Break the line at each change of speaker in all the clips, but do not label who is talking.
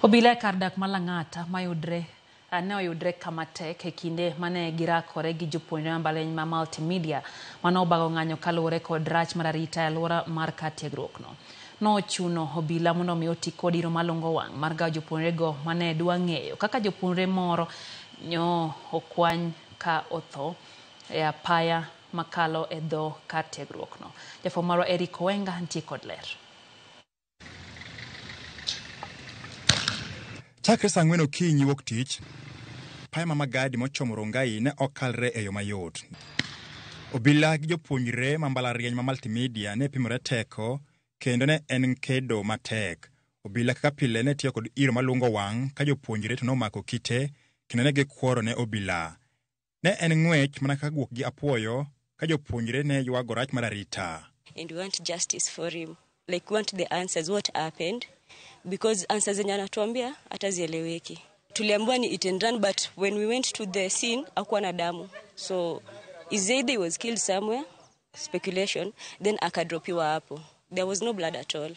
Obila kardak malangata mayudre ne oyudre kama tek e kinde mane girakore gi jopuonjre mbaleny ma multimedia mane obago ng'anyo kaluwore kod rach mar arita e alwora mar kar tiegruokno. Nochuno obila mondo omi oti kod iro malungo wang' mar gawo jopuonjrego mane dwa ng'eyo kaka jopuonjre moro nyo okwany ka otho e apaya makalo e dho kar tiegruokno. Jafwambo marwa Eric Owenga nitie kod ler.
Chakre saa 4 okinyi wuok tich, apaya ma Magadi mochomo Rongai ne okalre e yo mayot. Obila gi jopuonjre ma mbalariany ma multimedia ne pimore teko kendo ne en kedo matek. Obila kaka pile ne tiyo kod iro malungo wang' ka jopuonjre to nomako kite kendo ne gikworo ne obila. Ne en ng'wech mana ka guok gi apuoyo ka jopuonjre ne yuago rach mar arita.
And we want justice for him. Like, we want the answers, what happened. Because answers zenye anatuambia hatazieleweki. Tuliambiwa ni hit and run, but when we went to the scene, hakuwa na damu. So, is either he was killed somewhere, speculation, then akadropiwa hapo. There was no blood at all.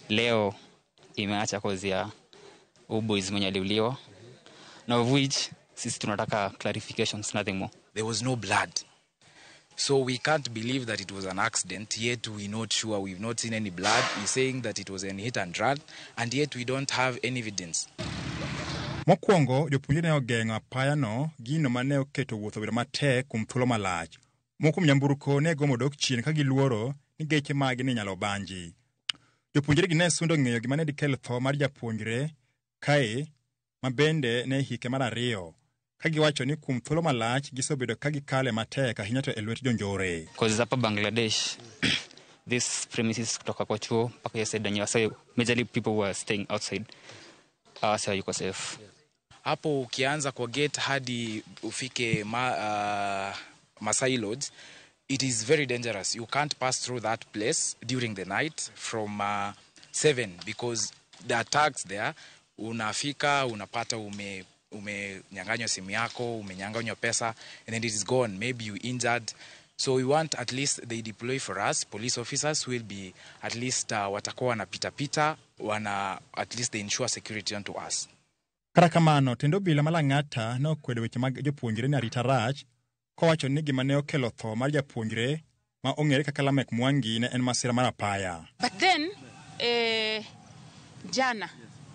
Leo imeacha kozi ya boys mwenye aliuliwa. Now of which, sisi tunataka clarifications, nothing more.
There was no blood. So we can't believe that it was an accident, yet we're not sure, we've not seen any blood. He's saying that it was an hit and run, and yet we don't have any evidence.
Mokwongo, jopuonjre ne ogeng'o apaya no, gino mane oketo wuotho bedo matek kuom thuolo malach. Moko nyamburko ne gomo dok chien ka giluoro ni geche magi ne nyalo banji. Jopuonjre gi ne sundo ng'eyo gima ne dikelo tho mar japuonjre kae, mabende ne hike mar 2. Kagiwacho ni kuom thuolo malach gisebedo ka gikale matek ahinya to e lwet jonjore.
Cause hapa Bangladesh, this premises kutoka kwa chuo mpaka Yesedanya, so majorly people were staying outside. So yuko safe.
Hapo ukianza kwa gate hadi ufike Masai Lodge, it is very dangerous. You can't pass through that place during the night from 7 because the attacks there, unafika, unapata umenyang'anywa simu yako, umenyang'anywa pesa, and then it is gone. Maybe you injured. So we want at least they deploy for us. Police officers will be at least watakuwa wanapita, at least they ensure security unto us.
Kata kamano, tendo obila malang'ata ne okwedo weche mag jopuonjre ni arita rach, kowacho ni gima ne okelo tho mar japuonjre ma ong'ere kaka Lamek Mwangi ne en masira mar apaya.
But then, jana,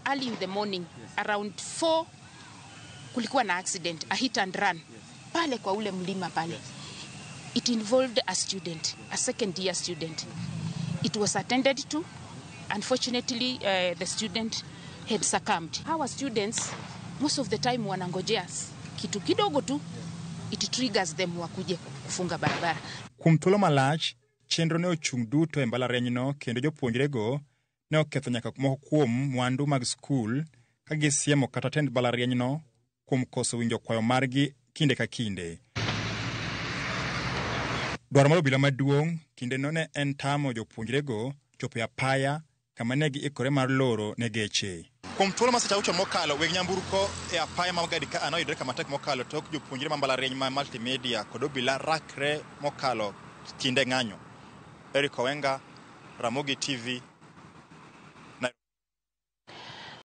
early in the morning, around 4, kulikuwa na accident, a hit and run. Pale kwa ule mlima pale. It involved a student, a second-year student. It was attended to. Unfortunately, the student had succumbed. Our students, most of the time wanangojea kitu kidogo tu, it triggers them wakuje kufunga barabara.
Kuom thuolo malach, chenro ne ochung' duto e mbalarianyno kendo jopuonjrego ne oketho nyaka moko kuom mwandu mag skul ka gisiemo kata tend mbalarianyno kuom koso winjo kwayo margi kinde ka kinde. Dwaro mar obila maduong' kinde no ne en tamo jopuonjrego chopo e apaya kama ne giikore mar loro ne geche. Kuom thuolo ma seche auchiel mokalo, weg nyamburko e apaya ma Magadi ka anoyudre kama tek mokalo tok jopuonjre ma mbalariany ma multimedia kod obila rakre mokalo kinde ng'anyo. Eric Owenga, Ramogi TV.